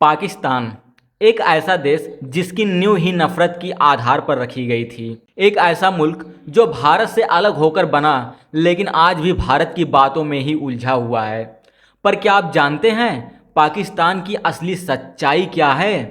पाकिस्तान एक ऐसा देश जिसकी नींव ही नफरत की आधार पर रखी गई थी। एक ऐसा मुल्क जो भारत से अलग होकर बना लेकिन आज भी भारत की बातों में ही उलझा हुआ है। पर क्या आप जानते हैं पाकिस्तान की असली सच्चाई क्या है?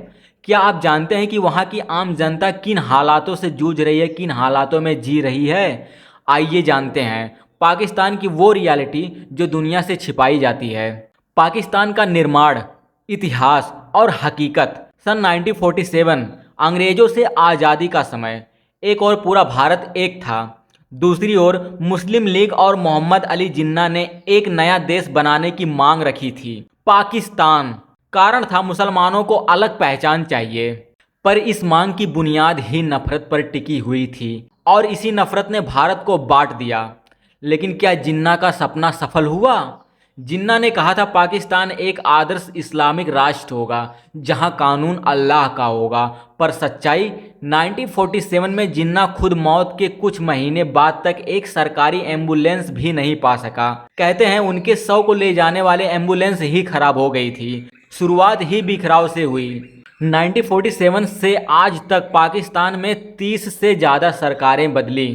क्या आप जानते हैं कि वहाँ की आम जनता किन हालातों से जूझ रही है, किन हालातों में जी रही है? आइए जानते हैं पाकिस्तान की वो रियलिटी जो दुनिया से छिपाई जाती है। पाकिस्तान का निर्माण, इतिहास और हकीकत। सन 1947 अंग्रेजों से आज़ादी का समय। एक और पूरा भारत एक था, दूसरी ओर मुस्लिम लीग और मोहम्मद अली जिन्ना ने एक नया देश बनाने की मांग रखी थी, पाकिस्तान। कारण था मुसलमानों को अलग पहचान चाहिए। पर इस मांग की बुनियाद ही नफरत पर टिकी हुई थी और इसी नफरत ने भारत को बांट दिया। लेकिन क्या जिन्ना का सपना सफल हुआ? जिन्ना ने कहा था पाकिस्तान एक आदर्श इस्लामिक राष्ट्र होगा जहां कानून अल्लाह का होगा। पर सच्चाई 1947 में जिन्ना खुद मौत के कुछ महीने बाद तक एक सरकारी एम्बुलेंस भी नहीं पा सका। कहते हैं उनके 100 को ले जाने वाले एम्बुलेंस ही खराब हो गई थी। शुरुआत ही बिखराव से हुई। 1947 से आज तक पाकिस्तान में 30 से ज़्यादा सरकारें बदली,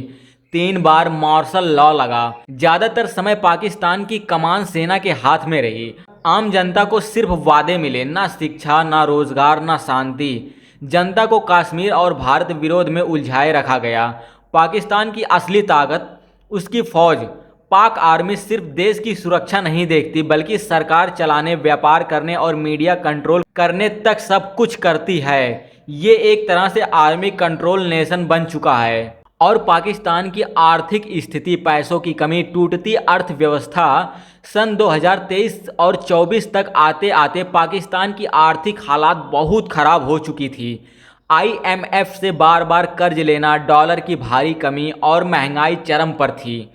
3 बार मार्शल लॉ लगा। ज़्यादातर समय पाकिस्तान की कमान सेना के हाथ में रही। आम जनता को सिर्फ वादे मिले, ना शिक्षा, ना रोजगार, ना शांति। जनता को कश्मीर और भारत विरोध में उलझाए रखा गया। पाकिस्तान की असली ताकत उसकी फौज। पाक आर्मी सिर्फ देश की सुरक्षा नहीं देखती बल्कि सरकार चलाने, व्यापार करने और मीडिया कंट्रोल करने तक सब कुछ करती है। ये एक तरह से आर्मी कंट्रोल नेशन बन चुका है। और पाकिस्तान की आर्थिक स्थिति, पैसों की कमी, टूटती अर्थव्यवस्था। सन 2023 और 24 तक आते आते पाकिस्तान की आर्थिक हालात बहुत खराब हो चुकी थी। IMF से बार बार कर्ज लेना, डॉलर की भारी कमी और महंगाई चरम पर थी।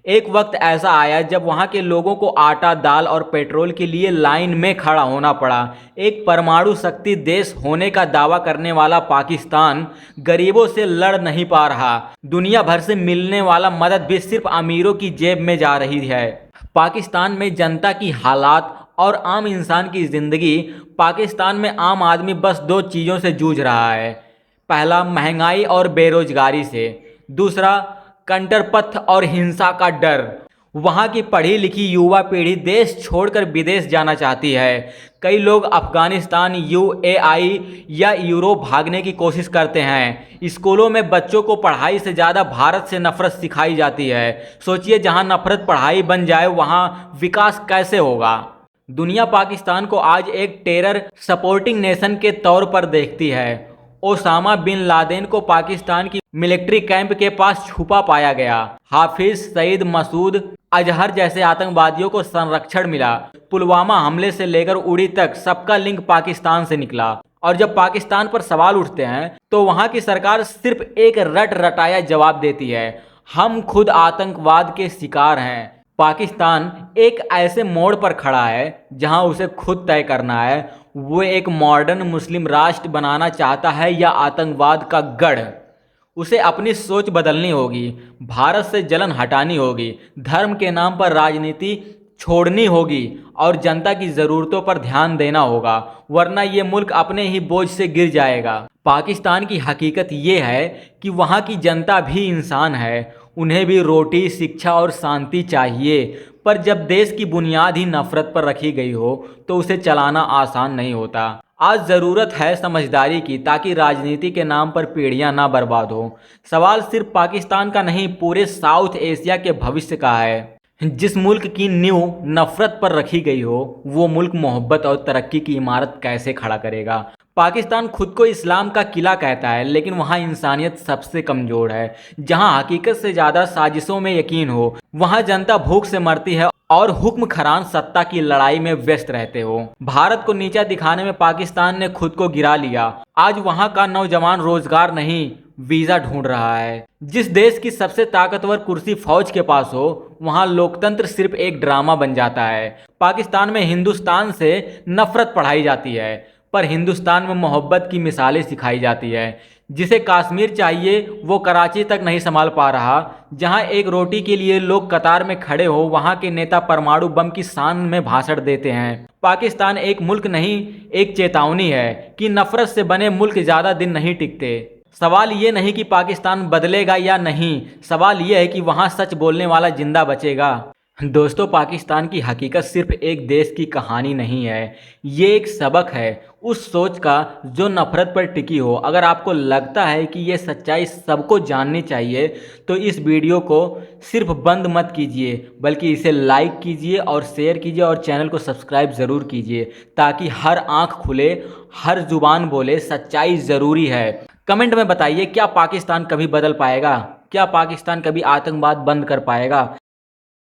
एक वक्त ऐसा आया जब वहां के लोगों को आटा, दाल और पेट्रोल के लिए लाइन में खड़ा होना पड़ा। एक परमाणु शक्ति देश होने का दावा करने वाला पाकिस्तान गरीबों से लड़ नहीं पा रहा। दुनिया भर से मिलने वाला मदद भी सिर्फ अमीरों की जेब में जा रही है। पाकिस्तान में जनता की हालात और आम इंसान की जिंदगी। पाकिस्तान में आम आदमी बस 2 चीज़ों से जूझ रहा है। पहला, महंगाई और बेरोजगारी से। दूसरा, कंटरपथ और हिंसा का डर। वहाँ की पढ़ी लिखी युवा पीढ़ी देश छोड़कर विदेश जाना चाहती है। कई लोग अफगानिस्तान, UAE या यूरोप भागने की कोशिश करते हैं। स्कूलों में बच्चों को पढ़ाई से ज़्यादा भारत से नफरत सिखाई जाती है। सोचिए, जहाँ नफरत पढ़ाई बन जाए वहाँ विकास कैसे होगा? दुनिया पाकिस्तान को आज एक टेरर सपोर्टिंग नेशन के तौर पर देखती है। ओसामा बिन लादेन को पाकिस्तान की मिलिट्री कैंप के पास छुपा पाया गया। हाफिज सईद, मसूद अजहर जैसे आतंकवादियों को संरक्षण मिला। पुलवामा हमले से लेकर उड़ी तक सबका लिंक पाकिस्तान से निकला। और जब पाकिस्तान पर सवाल उठते हैं तो वहां की सरकार सिर्फ एक रट रटाया जवाब देती है, हम खुद आतंकवाद के शिकार हैं। पाकिस्तान एक ऐसे मोड़ पर खड़ा है जहां उसे खुद तय करना है वो एक मॉडर्न मुस्लिम राष्ट्र बनाना चाहता है या आतंकवाद का गढ़। उसे अपनी सोच बदलनी होगी, भारत से जलन हटानी होगी, धर्म के नाम पर राजनीति छोड़नी होगी और जनता की ज़रूरतों पर ध्यान देना होगा, वरना ये मुल्क अपने ही बोझ से गिर जाएगा। पाकिस्तान की हकीकत ये है कि वहाँ की जनता भी इंसान है, उन्हें भी रोटी, शिक्षा और शांति चाहिए। पर जब देश की बुनियाद ही नफरत पर रखी गई हो तो उसे चलाना आसान नहीं होता। आज ज़रूरत है समझदारी की ताकि राजनीति के नाम पर पीढ़ियां ना बर्बाद हो। सवाल सिर्फ पाकिस्तान का नहीं, पूरे साउथ एशिया के भविष्य का है। जिस मुल्क की नींव नफरत पर रखी गई हो वो मुल्क मोहब्बत और तरक्की की इमारत कैसे खड़ा करेगा? पाकिस्तान खुद को इस्लाम का किला कहता है लेकिन वहाँ इंसानियत सबसे कमज़ोर है। जहाँ हकीकत से ज़्यादा साजिशों में यकीन हो, वहाँ जनता भूख से मरती है और हुक्म खरान सत्ता की लड़ाई में व्यस्त रहते हो। भारत को नीचा दिखाने में पाकिस्तान ने खुद को गिरा लिया। आज वहाँ का नौजवान रोजगार नहीं, वीज़ा ढूंढ रहा है। जिस देश की सबसे ताकतवर कुर्सी फौज के पास हो वहाँ लोकतंत्र सिर्फ एक ड्रामा बन जाता है। पाकिस्तान में हिंदुस्तान से नफरत पढ़ाई जाती है पर हिंदुस्तान में मोहब्बत की मिसालें सिखाई जाती है। जिसे कश्मीर चाहिए वो कराची तक नहीं संभाल पा रहा। जहां एक रोटी के लिए लोग कतार में खड़े हो, वहां के नेता परमाणु बम की शान में भाषण देते हैं। पाकिस्तान एक मुल्क नहीं, एक चेतावनी है कि नफरत से बने मुल्क ज़्यादा दिन नहीं टिकते। सवाल ये नहीं कि पाकिस्तान बदलेगा या नहीं, सवाल ये है कि वहाँ सच बोलने वाला जिंदा बचेगा। दोस्तों, पाकिस्तान की हकीकत सिर्फ एक देश की कहानी नहीं है, ये एक सबक है उस सोच का जो नफरत पर टिकी हो। अगर आपको लगता है कि ये सच्चाई सबको जाननी चाहिए तो इस वीडियो को सिर्फ बंद मत कीजिए, बल्कि इसे लाइक कीजिए और शेयर कीजिए और चैनल को सब्सक्राइब ज़रूर कीजिए, ताकि हर आंख खुले, हर जुबान बोले सच्चाई ज़रूरी है। कमेंट में बताइए, क्या पाकिस्तान कभी बदल पाएगा? क्या पाकिस्तान कभी आतंकवाद बंद कर पाएगा?